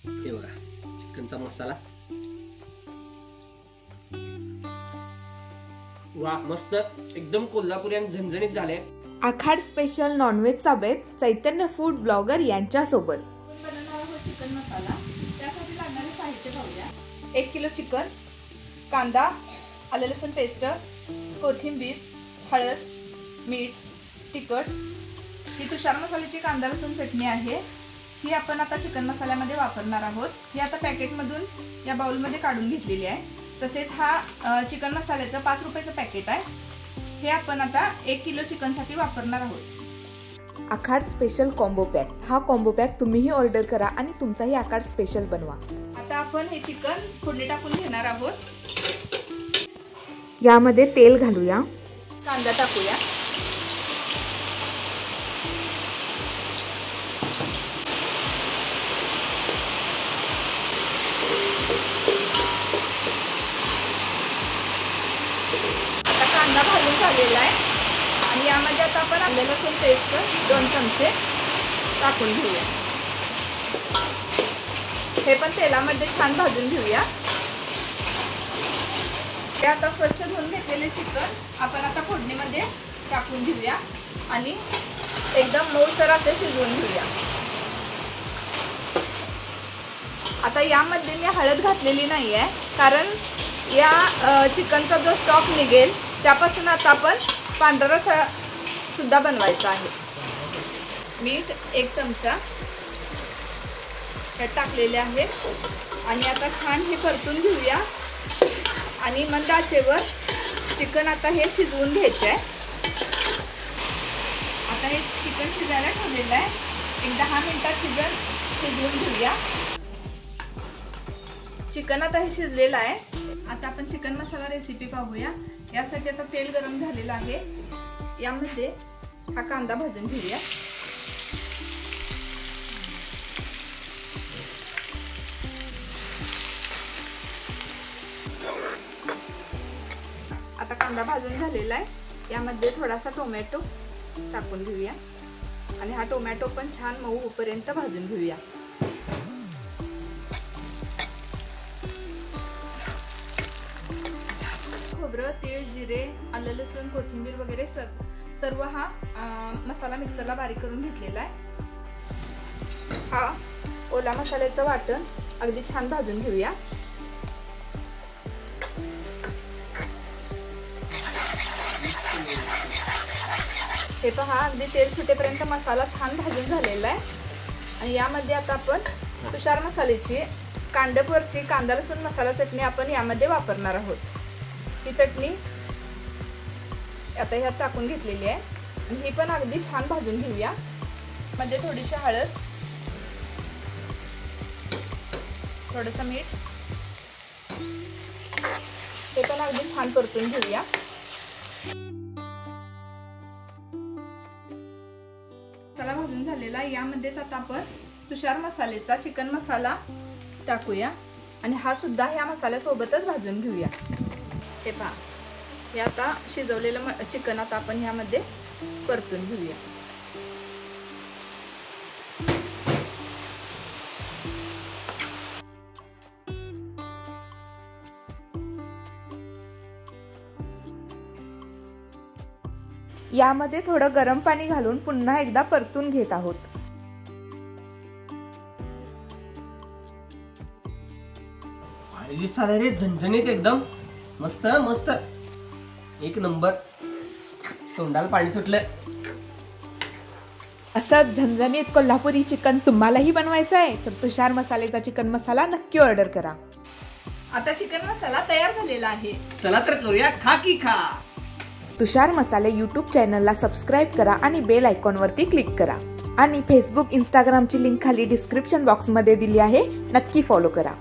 हे बघा चिकनचा मसाला, वा मस्त एकदम कोल्हापुरी आणि झणझणीत झाले। आखाड स्पेशल नॉनव्हेजचा बेत चैतन्य फूड ब्लॉगर यांच्या सोबत। बनवणार आहोत चिकन मसाला। त्यासाठी लागणारे साहित्य पाहूया। 1 किलो चिकन, कांदा, आलं लसूण पेस्ट, कोथिंबीर, हळद, मीठ, तिखट। ही तुषार मसाल्याची कांदा लसूण चटणी आहे। ही आपण आता चिकन मसाल्यामध्ये वापरणार आहोत। ही आता पॅकेटमधून या बाउलमध्ये काढून घेतलेली आहे। तसेच हा चिकन मसाल्याचं 5 रुपयाचं पॅकेट आहे। हे आपण आता 1 किलो चिकनसाठी वापरणार आहोत। आखाड स्पेशल कॉम्बो पॅक, हा कॉम्बो पॅक तुम्हीही ऑर्डर करा आणि तुमचाही आखाड स्पेशल बनवा। आता आपण हे चिकन फोडणी टाकून घेणार आहोत। यामध्ये तेल घालूया, कांदा टाकूया, आता कांदा भाजून झालेला आहे आणि यामध्ये आता आपण आलं लसूण पेस्ट 2 चमचे टाकून घेऊया। हे पण तेलामध्ये छान भाजून घेऊया। हे आता स्वच्छ धुवून घेतलेले चिकन आपण आता फोडणीमध्ये टाकून घेऊया आणि एकदम मऊसर असे शिजवून घेऊया। आता यामध्ये मी हळद घातलेली नाही आहे, कारण या चिकनचा जो स्टॉक निघेल त्यापासून आता आपण पांढरा रस्सा सुद्धा बनवायचा आहे। मीठ 1 चमचा त्यात टाकलेले आहे आणि आता छान हे परतून घेऊया आणि मंद आचेवर चिकन आता हे शिजवून घ्यायचे आहे। आता हे चिकन शिजायला ठेवलेलं आहे, एक 10 मिनिटात शिजवून घेऊया। चिकन आता हे शिजलेलं आहे। आता आपण चिकन मसाला रेसिपी पाहूया। यासाठी आता तेल गरम झालेलं आहे, यामध्ये हा कांदा भाजून घेऊया। आता कांदा भाजून झालेला आहे, यामध्ये थोडासा टोमॅटो टाकून घेऊया आणि हा टोमॅटो पण छान मऊ होईपर्यंत भाजून घेऊया। खोबरं, तीळ, जिरे, आलं लसूण, कोथिंबीर वगैरे सर्व हा मसाला मिक्सरला बारीक करून घेतलेला आहे। हा ओला मसाल्याचं वाटण अगदी छान भाजून घेऊया। हे पहा अगदी तेल सुटेपर्यंत मसाला छान भाजून झालेला आहे आणि यामध्ये आता आपण तुषार मसाल्याची कांडपवरची कांदा लसूण मसाला चटणी आपण यामध्ये वापरणार आहोत। ही चटणी आता ह्यात टाकून घेतलेली आहे आणि ही पण अगदी छान भाजून घेऊया। मध्ये थोडीशी हळद, थोडंसं मीठ, हे पण अगदी छान परतून घेऊया। मसाला भाजून झालेला, यामध्येच आता आपण तुषार मसाल्याचा चिकन मसाला टाकूया आणि हा सुद्धा ह्या मसाल्यासोबतच भाजून घेऊया। हे पहा, हे आता शिजवलेलं चिकन आता आपण ह्यामध्ये परतून घेऊया। यामध्ये थोडं गरम पाणी घालून पुन्हा एकदा परतून घेत आहोत। भारी दिसताय रे, झणझणीत एकदम मस्त मस्त, एक नंबर। तोंडाला पाणी सुटलं। असं झणझणीत कोल्हापुरी चिकन तुम्हालाही बनवायचं आहे तर तुषार मसाल्याचा चिकन मसाला नक्की ऑर्डर करा। आता चिकन मसाला तयार झालेला आहे, चला तर करूया खा की खा। तुषार मसाले YouTube चॅनलला सबस्क्राईब करा आणि बेल आयकॉनवरती क्लिक करा आणि फेसबुक इंस्टाग्रामची लिंक खाली डिस्क्रिप्शन बॉक्समध्ये दिली आहे, नक्की फॉलो करा।